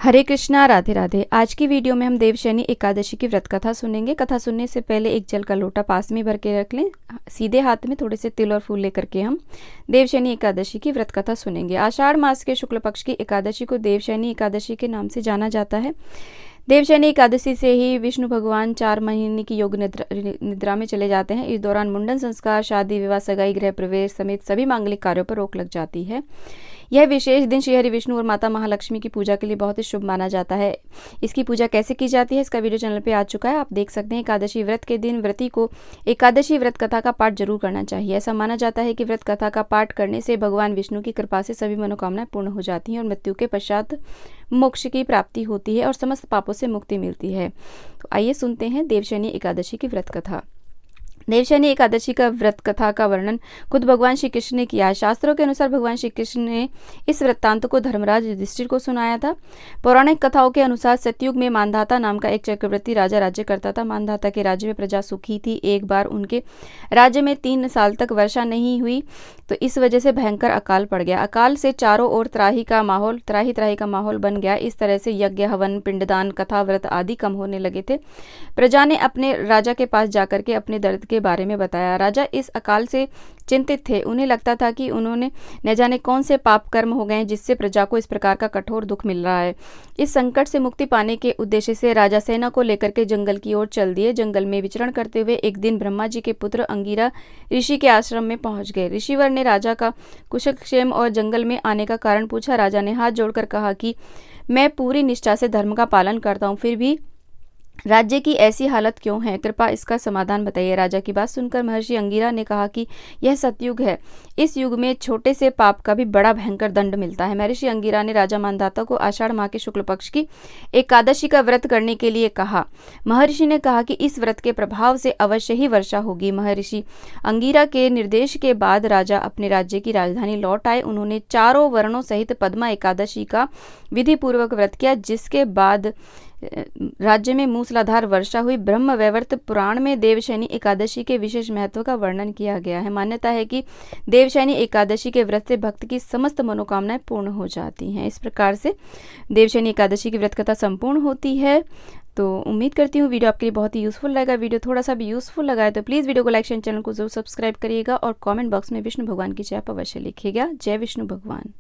हरे कृष्णा, राधे राधे। आज की वीडियो में हम देवशयनी एकादशी की व्रत कथा सुनेंगे। कथा सुनने से पहले एक जल का लोटा पास में भर के रख लें। सीधे हाथ में थोड़े से तिल और फूल लेकर के हम देवशयनी एकादशी की व्रत कथा सुनेंगे। आषाढ़ मास के शुक्ल पक्ष की एकादशी को देवशयनी एकादशी के नाम से जाना जाता है। देवशयनी एकादशी से ही विष्णु भगवान 4 महीने की योग निद्रा में चले जाते हैं। इस दौरान मुंडन संस्कार, शादी विवाह, सगाई, गृह प्रवेश समेत सभी मांगलिक कार्यों पर रोक लग जाती है। यह विशेष दिन श्री हरि विष्णु और माता महालक्ष्मी की पूजा के लिए बहुत ही शुभ माना जाता है। इसकी पूजा कैसे की जाती है इसका वीडियो चैनल पे आ चुका है, आप देख सकते हैं। एकादशी व्रत के दिन व्रती को एकादशी व्रत कथा का पाठ जरूर करना चाहिए। ऐसा माना जाता है कि व्रत कथा का पाठ करने से भगवान विष्णु की कृपा से सभी मनोकामनाएं पूर्ण हो जाती हैं और मृत्यु के पश्चात मोक्ष की प्राप्ति होती है और समस्त पापों से मुक्ति मिलती है। तो आइए सुनते हैं देवशयनी एकादशी की व्रत कथा। देवशयनी एकादशी का व्रत कथा का वर्णन खुद भगवान श्री कृष्ण ने किया है। शास्त्रों के अनुसार भगवान श्री कृष्ण ने इस वृत्तांत को धर्मराज युधिष्ठिर को सुनाया था। पौराणिक कथाओं के अनुसार सतयुग में मानधाता नाम का एक चक्रवर्ती राजा राज्य करता था। मानधाता के राज्य में प्रजा सुखी थी। एक बार उनके राज्य में 3 साल तक वर्षा नहीं हुई, तो इस वजह से भयंकर अकाल पड़ गया। अकाल से चारों ओर त्राही त्राही का माहौल बन गया। इस तरह से यज्ञ, हवन, पिंडदान, कथा, व्रत आदि कम होने लगे थे। प्रजा ने अपने राजा के पास जाकर के अपने दर्द के बारे में बताया। राजा इस अकाल से चिंतित थे। उन्हें लगता था कि उन्होंने न जाने कौन से पाप कर्म हो गए जिससे प्रजा को इस प्रकार का कठोर दुख मिल रहा है। इस संकट से मुक्ति पाने के उद्देश्य से राजा सेना को लेकर के जंगल की ओर चल दिए। जंगल में विचरण करते हुए एक दिन ब्रह्मा जी के पुत्र अंगिरा ऋषि के आश्रम में पहुंच गए। ऋषिवर ने राजा का कुशलक्षेम और जंगल में आने का कारण पूछा। राजा ने हाथ जोड़कर कहा कि मैं पूरी निष्ठा से धर्म का पालन करता हूँ, फिर भी राज्य की ऐसी हालत क्यों है? कृपया इसका समाधान बताइए। राजा की बात सुनकर महर्षि अंगिरा ने कहा कि यह सतयुग है। इस युग में छोटे से पाप का भी बड़ा भयंकर दंड मिलता है। महर्षि अंगिरा ने राजा मानधाता को आषाढ़ माह के शुक्ल पक्ष की एकादशी का व्रत करने के लिए कहा। महर्षि ने कहा कि इस व्रत के प्रभाव से अवश्य ही वर्षा होगी। महर्षि अंगिरा के निर्देश के बाद राजा अपने राज्य की राजधानी लौट आए। उन्होंने चारों वर्णों सहित पद्मा एकादशी का विधि पूर्वक व्रत किया, जिसके बाद राज्य में मूसलाधार वर्षा हुई। ब्रह्म वैवर्त पुराण में देवशयनी एकादशी के विशेष महत्व का वर्णन किया गया है। मान्यता है कि देवशयनी एकादशी के व्रत से भक्त की समस्त मनोकामनाएं पूर्ण हो जाती हैं। इस प्रकार से देवशयनी एकादशी की व्रत कथा संपूर्ण होती है। तो उम्मीद करती हूँ वीडियो आपके लिए बहुत ही यूजफुल लगा। वीडियो थोड़ा सा भी यूजफुल लगा है तो प्लीज़ वीडियो को लाइक शेयर, चैनल को जरूर सब्सक्राइब करिएगा और कमेंट बॉक्स में विष्णु भगवान की जय अवश्य लिखिएगा। जय विष्णु भगवान।